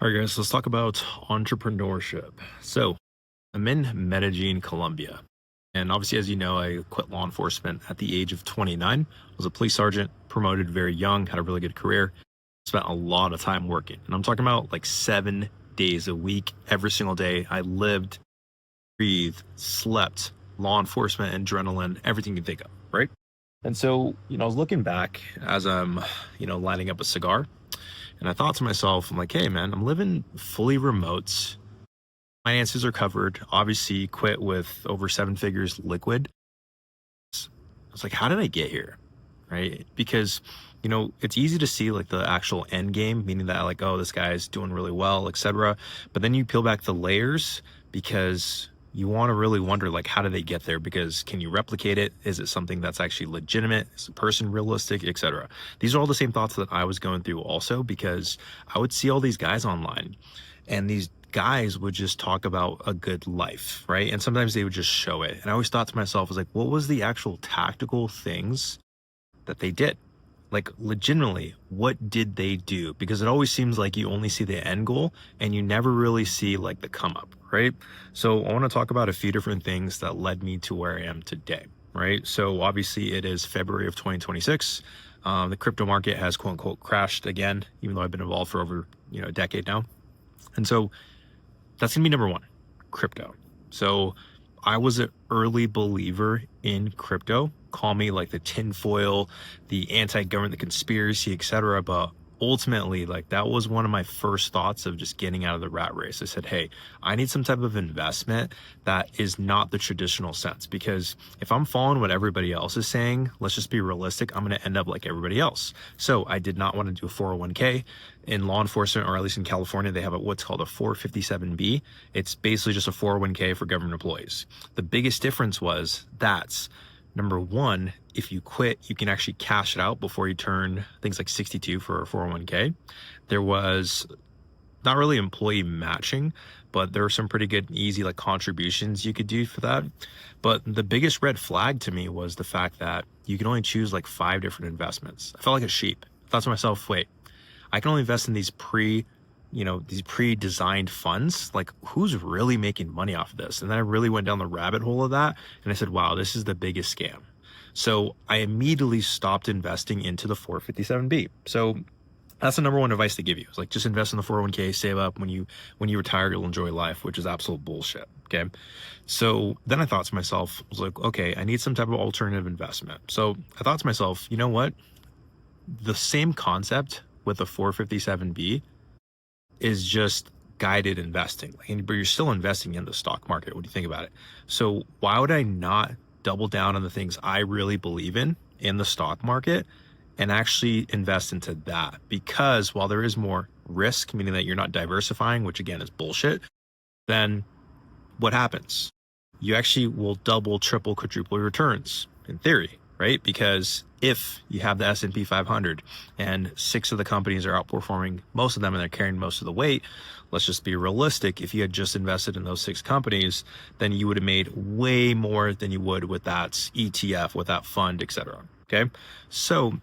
All right, guys, let's talk about entrepreneurship. So, I'm in Medellin, Colombia. And obviously, as you know, I quit law enforcement at the age of 29. I was a police sergeant, promoted very young, had a really good career, spent a lot of time working. And I'm talking about like 7 days a week, every single day. I lived, breathed, slept, law enforcement, adrenaline, everything you can think of, right? And so, I was looking back as I'm, lining up a cigar. And I thought to myself, I'm like, hey, man, I'm living fully remote. Finances are covered. Obviously, quit with over 7 figures liquid. I was like, how did I get here? Right. Because, it's easy to see like the actual end game, meaning that like, oh, this guy's doing really well, etc. But then you peel back the layers because you want to really wonder like, how did they get there? Because can you replicate it? Is it something that's actually legitimate? Is the person realistic, etc.? These are all the same thoughts that I was going through also, because I would see all these guys online and these guys would just talk about a good life, right? And sometimes they would just show it. And I always thought to myself, I was like, what was the actual tactical things that they did? Like, legitimately, what did they do? Because it always seems like you only see the end goal and you never really see like the come up, right? So I want to talk about a few different things that led me to where I am today, right? So obviously it is February of 2026. The crypto market has quote unquote crashed again, even though I've been involved for over, a decade now. And so that's gonna be number one, crypto. So I was an early believer in crypto. Call me like the tinfoil, the anti-government, the conspiracy, etc. But ultimately, like that was one of my first thoughts of just getting out of the rat race. I said, hey, I need some type of investment that is not the traditional sense, because if I'm following what everybody else is saying, let's just be realistic, I'm going to end up like everybody else. So I did not want to do a 401k. In law enforcement, or at least in California, they have what's called a 457B. It's basically just a 401k for government employees. The biggest difference was that's number one, if you quit, you can actually cash it out before you turn things like 62 for a 401k. There was not really employee matching, but there were some pretty good, easy like contributions you could do for that. But the biggest red flag to me was the fact that you can only choose like 5 different investments. I felt like a sheep. I thought to myself, wait, I can only invest in these pre-designed funds. Like, who's really making money off of this? And then I really went down the rabbit hole of that. And I said, wow, this is the biggest scam. So I immediately stopped investing into the 457B. So that's the number one advice to give you. It's like, just invest in the 401k, save up. When you retire, you'll enjoy life, which is absolute bullshit. Okay. So then I thought to myself, I was like, okay, I need some type of alternative investment. So I thought to myself, you know what? The same concept with the 457B is just guided investing, but you're still investing in the stock market. What do you think about it? So why would I not double down on the things I really believe in the stock market, and actually invest into that? Because while there is more risk, meaning that you're not diversifying, which again is bullshit, then what happens? You actually will double, triple, quadruple your returns in theory, right? Because if you have the S&P 500 and 6 of the companies are outperforming most of them and they're carrying most of the weight, let's just be realistic. If you had just invested in those 6 companies, then you would have made way more than you would with that ETF, with that fund, etc. Okay. So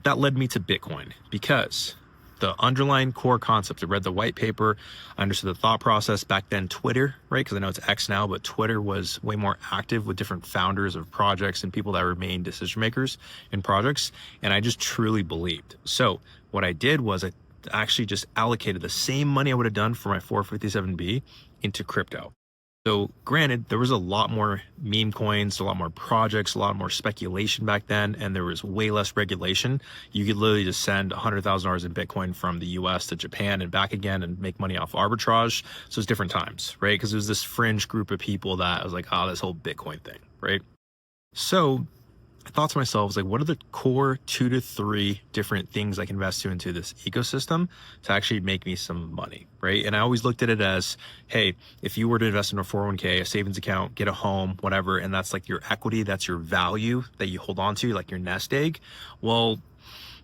that led me to Bitcoin, because the underlying core concept, I read the white paper, I understood the thought process. Back then, Twitter, right? Because I know it's X now, but Twitter was way more active with different founders of projects and people that were main decision makers in projects. And I just truly believed. So what I did was I actually just allocated the same money I would have done for my 457B into crypto. So granted, there was a lot more meme coins, a lot more projects, a lot more speculation back then, and there was way less regulation. You could literally just send $100,000 in Bitcoin from the US to Japan and back again and make money off arbitrage. So it's different times, right? Because it was this fringe group of people that was like, oh, this whole Bitcoin thing, right? So I thought to myself, I was like, what are the core 2 to 3 different things I can invest into this ecosystem to actually make me some money, right? And I always looked at it as, hey, if you were to invest in a 401k, a savings account, get a home, whatever, and that's like your equity, that's your value that you hold on to, like your nest egg. Well,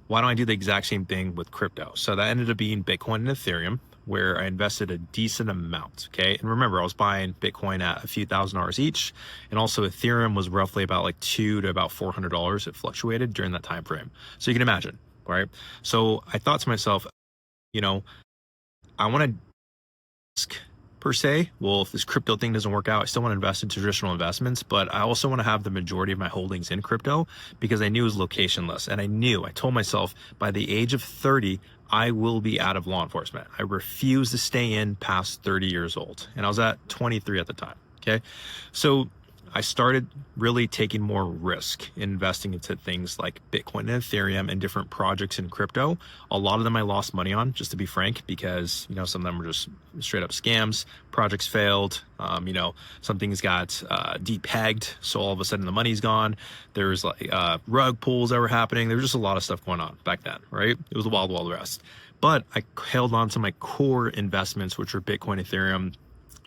why don't I do the exact same thing with crypto? So that ended up being Bitcoin and Ethereum, where I invested a decent amount. Okay. And remember, I was buying Bitcoin at a few $1,000s each. And also Ethereum was roughly about like $200 to about $400. It fluctuated during that time frame. So you can imagine, right? So I thought to myself, you know, I want to per se. Well, if this crypto thing doesn't work out, I still want to invest in traditional investments, but I also want to have the majority of my holdings in crypto because I knew it was locationless. And I told myself by the age of 30, I will be out of law enforcement. I refuse to stay in past 30 years old. And I was at 23 at the time. Okay. So I started really taking more risk, investing into things like Bitcoin and Ethereum and different projects in crypto. A lot of them I lost money on, just to be frank, because, some of them were just straight up scams. Projects failed. Some things got depegged. So all of a sudden the money's gone. There's like rug pulls that were happening. There was just a lot of stuff going on back then, right? It was the wild, wild west. But I held on to my core investments, which were Bitcoin, Ethereum,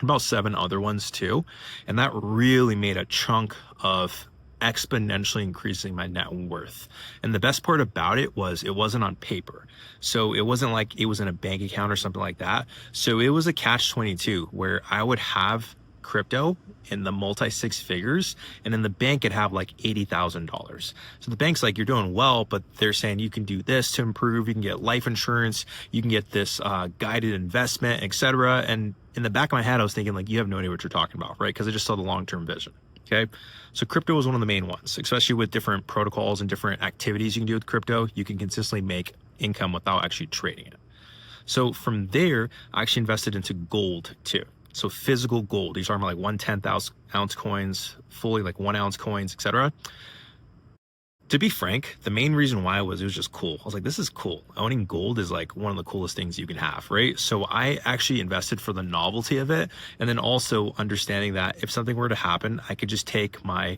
about 7 other ones too. And that really made a chunk of exponentially increasing my net worth. And the best part about it was it wasn't on paper. So it wasn't like it was in a bank account or something like that. So it was a catch-22 where I would have crypto in the multi 6 figures, and in the bank it'd have like $80,000. So the bank's like, you're doing well, but they're saying you can do this to improve. You can get life insurance, you can get this guided investment, etc. And in the back of my head, I was thinking like, you have no idea what you're talking about, right? Because I just saw the long-term vision. Okay. So crypto was one of the main ones, especially with different protocols and different activities you can do with crypto. You can consistently make income without actually trading it. So from there, I actually invested into gold too. So physical gold, these are like 1/10 ounce coins, fully like 1 ounce coins, etc. To be frank, the main reason why it was just cool. I was like, this is cool. Owning gold is like one of the coolest things you can have, right? So I actually invested for the novelty of it. And then also understanding that if something were to happen, I could just take my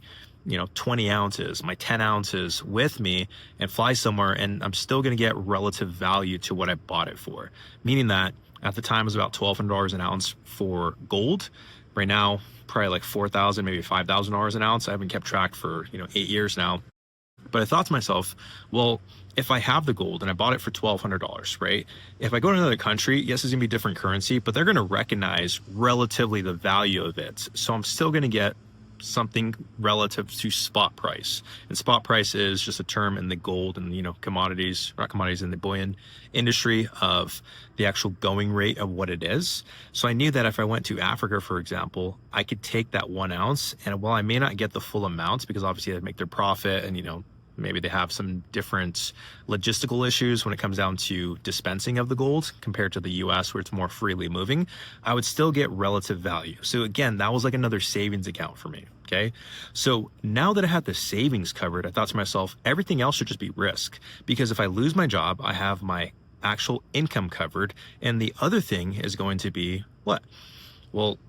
20 ounces, my 10 ounces with me and fly somewhere, and I'm still going to get relative value to what I bought it for. Meaning that at the time it was about $1,200 an ounce for gold. Right now, probably like $4,000, maybe $5,000 an ounce. I haven't kept track for 8 years now. But I thought to myself, well, if I have the gold and I bought it for $1,200, right? If I go to another country, yes, it's gonna be different currency, but they're gonna recognize relatively the value of it. So I'm still gonna get something relative to spot price. And spot price is just a term in the gold and commodities, not commodities, in the bullion industry of the actual going rate of what it is. So I knew that if I went to Africa, for example, I could take that 1 ounce, and while I may not get the full amount because obviously they make their profit and maybe they have some different logistical issues when it comes down to dispensing of the gold compared to the US where it's more freely moving, I would still get relative value. So again, that was like another savings account for me. Okay. So now that I had the savings covered, I thought to myself, everything else should just be risk, because if I lose my job, I have my actual income covered. And the other thing is going to be what? Well,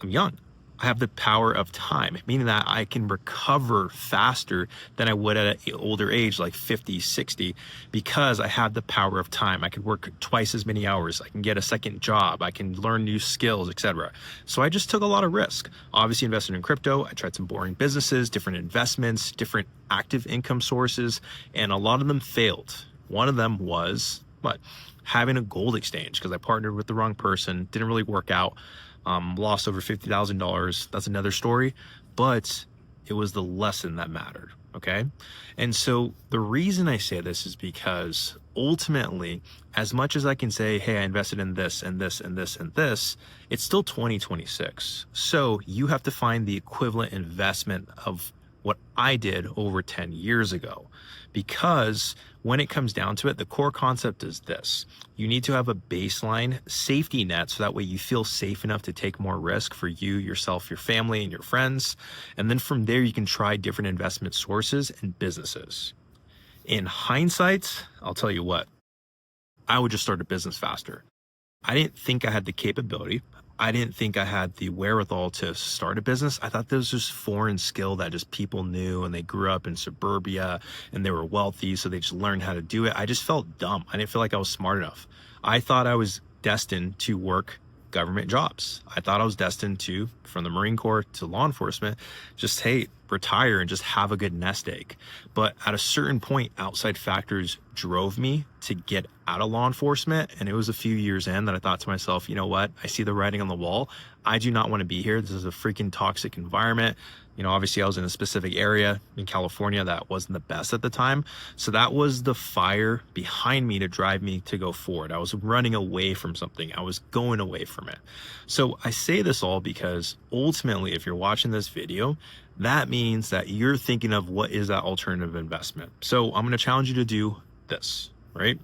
I'm young. I have the power of time, meaning that I can recover faster than I would at an older age, like 50, 60, because I have the power of time. I could work twice as many hours. I can get a second job. I can learn new skills, etc. So I just took a lot of risk. Obviously invested in crypto. I tried some boring businesses, different investments, different active income sources, and a lot of them failed. One of them was what? Having a gold exchange, because I partnered with the wrong person. Didn't really work out. Lost over $50,000. That's another story, but it was the lesson that mattered. Okay. And so the reason I say this is because ultimately, as much as I can say, hey, I invested in this and this and this and this, it's still 2026. So you have to find the equivalent investment of what I did over 10 years ago. Because when it comes down to it, the core concept is this. You need to have a baseline safety net so that way you feel safe enough to take more risk for you, yourself, your family, and your friends. And then from there, you can try different investment sources and businesses. In hindsight, I'll tell you what, I would just start a business faster. I didn't think I had the capability. I didn't think I had the wherewithal to start a business. I thought this was just foreign skill that just people knew, and they grew up in suburbia and they were wealthy, so they just learned how to do it. I just felt dumb. I didn't feel like I was smart enough. I thought I was destined to work government jobs. I thought I was destined to, from the Marine Corps to law enforcement, just, hey, retire and just have a good nest egg. But at a certain point, outside factors drove me to get out of law enforcement. And it was a few years in that I thought to myself, you know what? I see the writing on the wall. I do not want to be here. This is a freaking toxic environment. Obviously I was in a specific area in California that wasn't the best at the time. So that was the fire behind me to drive me to go forward. I was running away from something. I was going away from it. So I say this all because ultimately, if you're watching this video, that means that you're thinking of what is that alternative investment. So I'm going to challenge you to do this, right?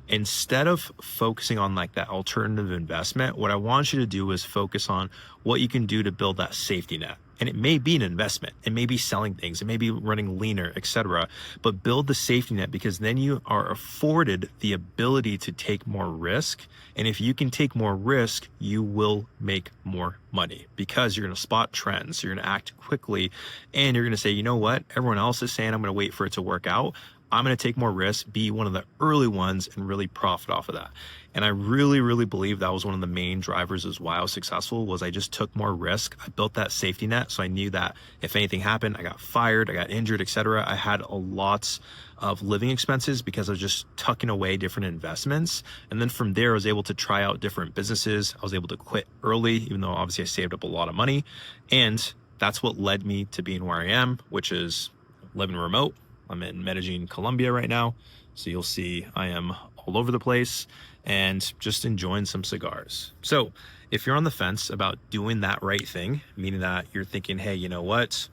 Instead of focusing on like that alternative investment, what I want you to do is focus on what you can do to build that safety net. And it may be an investment, it may be selling things, it may be running leaner, etc. But build the safety net, because then you are afforded the ability to take more risk. And if you can take more risk, you will make more money, because you're going to spot trends, you're going to act quickly, and you're going to say, you know what, everyone else is saying I'm going to wait for it to work out. I'm going to take more risks, be one of the early ones, and really profit off of that. And I really, really believe that was one of the main drivers as why I was successful, was I just took more risk. I built that safety net. So I knew that if anything happened, I got fired, I got injured, etc. I had a lot of living expenses because I was just tucking away different investments. And then from there, I was able to try out different businesses. I was able to quit early, even though obviously I saved up a lot of money. And that's what led me to being where I am, which is living remote. I'm in Medellin, Colombia right now. So you'll see I am all over the place and just enjoying some cigars. So if you're on the fence about doing that right thing, meaning that you're thinking, hey, you know what?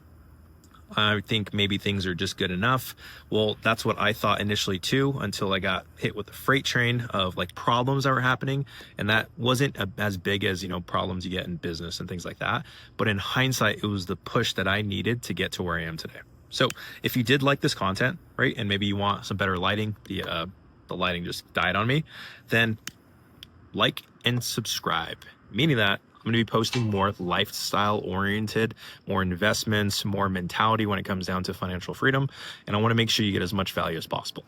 I think maybe things are just good enough. Well, that's what I thought initially too, until I got hit with the freight train of like problems that were happening. And that wasn't as big as, problems you get in business and things like that. But in hindsight, it was the push that I needed to get to where I am today. So if you did like this content, right, and maybe you want some better lighting, the lighting just died on me, then like and subscribe, meaning that I'm going to be posting more lifestyle oriented, more investments, more mentality when it comes down to financial freedom. And I want to make sure you get as much value as possible.